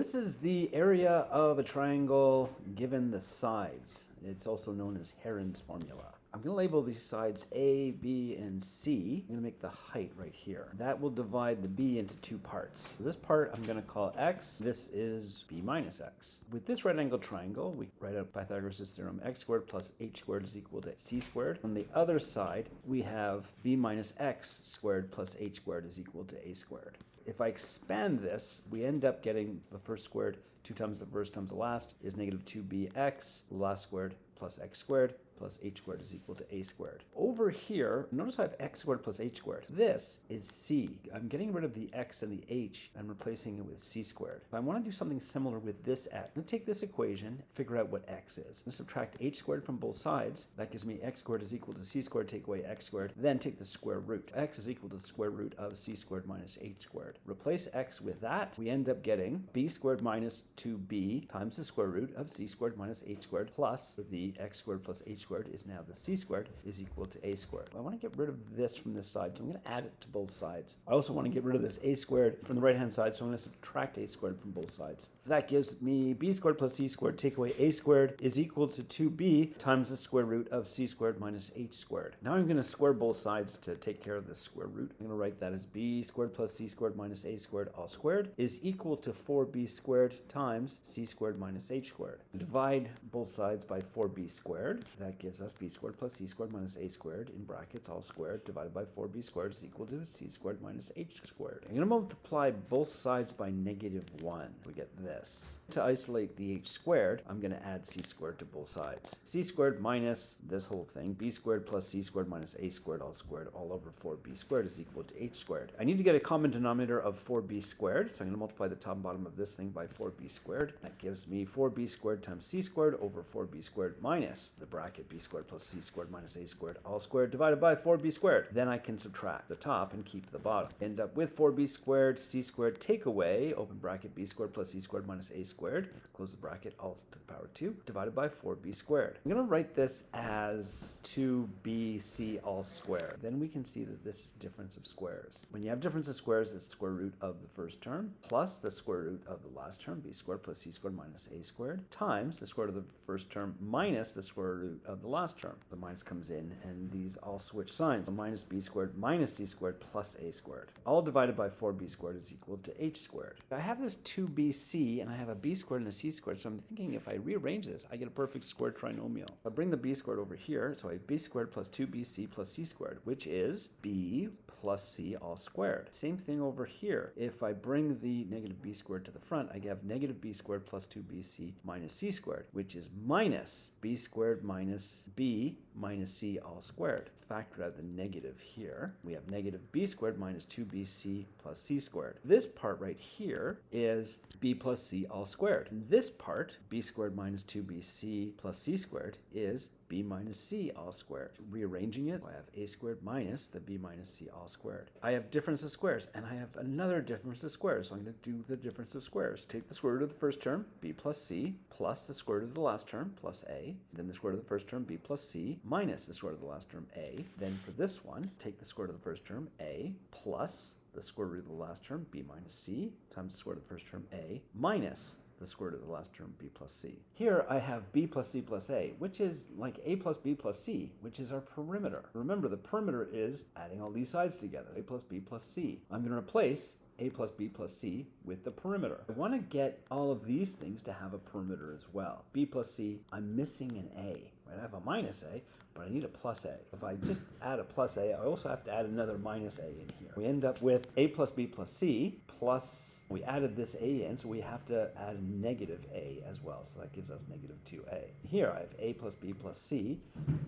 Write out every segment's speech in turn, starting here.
This is the area of a triangle given the sides. It's also known as Heron's formula. I'm going to label these sides A, B, and C. I'm going to make the height right here. That will divide the B into two parts. So this part I'm going to call X. This is B minus X. With this right angle triangle, we write out Pythagoras' theorem, x squared plus h squared is equal to c squared. On the other side, we have B minus X squared plus h squared is equal to a squared. If I expand this, we end up getting the first squared, 2 times the first times the last is negative 2bx, the last squared plus x squared plus h squared is equal to a squared. Over here, notice I have x squared plus h squared. This is c. I'm getting rid of the x and the h and replacing it with c squared. If I want to do something similar with this x, I'm going to take this equation, figure out what x is. I'm going to subtract h squared from both sides. That gives me x squared is equal to c squared, take away x squared, then take the square root. X is equal to the square root of c squared minus h squared. Replace x with that, we end up getting b squared minus 2b times the square root of c squared minus h squared plus the x squared plus h squared is now the c squared is equal to a squared. I want to get rid of this from this side, so I'm going to add it to both sides. I also want to get rid of this a squared from the right hand side, so I'm going to subtract a squared from both sides. That gives me b squared plus c squared, take away a squared is equal to 2b times the square root of c squared minus h squared. Now I'm going to square both sides to take care of the square root. I'm going to write that as b squared plus c squared minus a squared all squared is equal to 4b squared times c squared minus h squared. Divide both sides by 4b squared. That gives us b squared plus c squared minus a squared in brackets all squared divided by 4b squared is equal to c squared minus h squared. I'm going to multiply both sides by -1. We get this. To isolate the h squared, I'm going to add c squared to both sides. C squared minus this whole thing, b squared plus c squared minus a squared all over 4b squared is equal to h squared. I need to get a common denominator of 4b squared, so I'm going to multiply the top and bottom of this thing by 4b squared. That gives me 4b squared times c squared over 4b squared minus the bracket b squared plus c squared minus a squared all squared divided by 4b squared. Then I can subtract the top and keep the bottom. End up with 4b squared, c squared, take away, open bracket, b squared plus c squared minus a squared, close the bracket, all to the power 2, divided by 4b squared. I'm going to write this as 2bc all squared. Then we can see that this is difference of squares. When you have difference of squares, it's square root of the first term plus the square root of the last term, b squared plus c squared minus a squared, times the square root of the first term minus the square root of the last term. The minus comes in and these all switch signs. So minus b squared minus c squared plus a squared. All divided by 4b squared is equal to h squared. I have this 2bc and I have a b squared and a c squared, so I'm thinking if I rearrange this, I get a perfect square trinomial. I bring the b squared over here, so I have b squared plus 2bc plus c squared, which is b plus c all squared. Same thing over here. If I bring the negative b squared to the front, I have negative b squared plus 2bc minus c squared, which is minus b squared minus b minus c all squared. Factor out the negative here. We have negative b squared minus 2bc plus c squared. This part right here is b plus c all squared. And this part, b squared minus 2bc plus c squared, is b minus c all squared. Rearranging it, I have a squared minus the b minus c all squared. I have difference of squares, and I have another difference of squares, so I'm going to do the difference of squares. Take the square root of the first term, b plus c, plus the square root of the last term, plus a, then the square root of the first term, b plus c, minus the square root of the last term, a. Then for this one, take the square root of the first term, a, plus the square root of the last term, b minus c, times the square root of the first term, a, minus the square root of the last term, b plus c. Here I have b plus c plus a, which is like a plus b plus c, which is our perimeter. Remember, the perimeter is adding all these sides together, a plus b plus c. I'm going to replace a plus b plus c with the perimeter. I want to get all of these things to have a perimeter as well. B plus c, I'm missing an a. Right? I have a minus a, but I need a plus a. If I just add a plus a, I also have to add another minus a in here. We end up with a plus b plus c plus, we added this a in, so we have to add a negative a as well. So that gives us negative 2a. Here I have a plus b plus c.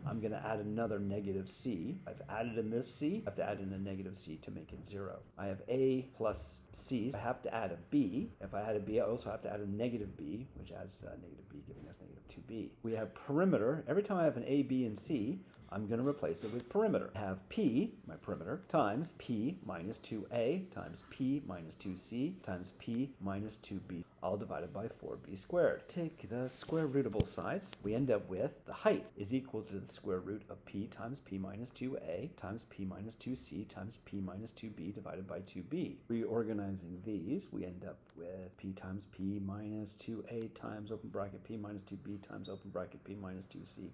I'm going to add another negative c. I've added in this c. I have to add in a negative c to make it 0. I have a plus c. I have to add a b. If I add a b, I also have to add a negative b, which adds to negative b, giving us negative 2b. We have perimeter. Every time I have an a, b, and c, I'm going to replace it with perimeter. I have P, my perimeter, times P minus 2A times P minus 2C times P minus 2B, all divided by 4B squared. Take the square root of both sides. We end up with the height is equal to the square root of P times P minus 2A times P minus 2C times P minus 2B divided by 2B. Reorganizing these, we end up with with p times p minus 2a times open bracket p minus 2b times open bracket p minus 2c.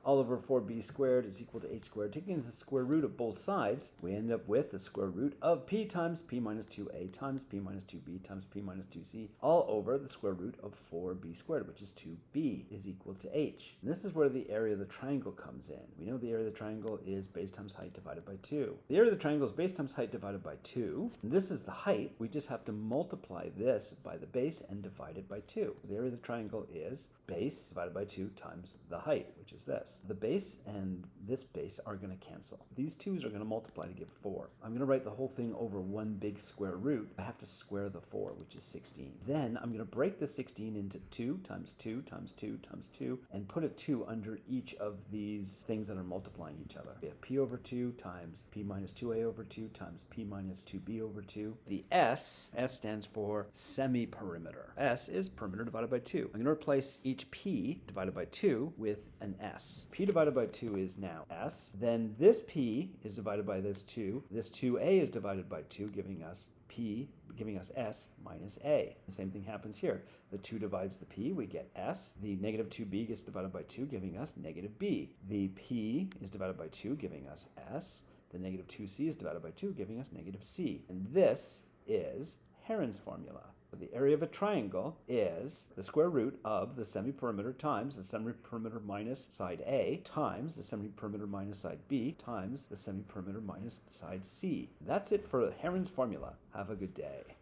All over 4b squared is equal to h squared. Taking the square root of both sides, we end up with the square root of p times p minus 2a times p minus 2b times p minus 2c, all over the square root of 4b squared, which is 2b, is equal to h. And this is where the area of the triangle comes in. We know the area of the triangle is base times height divided by 2. The area of the triangle is base times height divided by 2. And this is the height. We just have to multiply this by the base and divide it by 2. The area of the triangle is base divided by 2 times the height, which is this. The base and this base are going to cancel. These 2's are going to multiply to give 4. I'm going to write the whole thing over one big square root. I have to square the 4, which is 16. Then I'm going to break the 16 into 2 times 2 times 2 times 2 and put a 2 under each of these things that are multiplying each other. We have p over 2 times p minus 2a over 2 times p minus 2b over 2. The S stands for semi-perimeter. S is perimeter divided by 2. I'm going to replace each p divided by 2 with an S. P divided by 2 is now S. Then this p is divided by this 2. This 2a is divided by 2, giving us p, giving us s minus a. The same thing happens here. The 2 divides the p, we get s. The negative 2b gets divided by 2, giving us negative b. The p is divided by 2, giving us s. The negative 2c is divided by 2, giving us negative c. And this is Heron's formula. The area of a triangle is the square root of the semi-perimeter times the semi-perimeter minus side A times the semi-perimeter minus side B times the semi-perimeter minus side C. That's it for Heron's formula. Have a good day.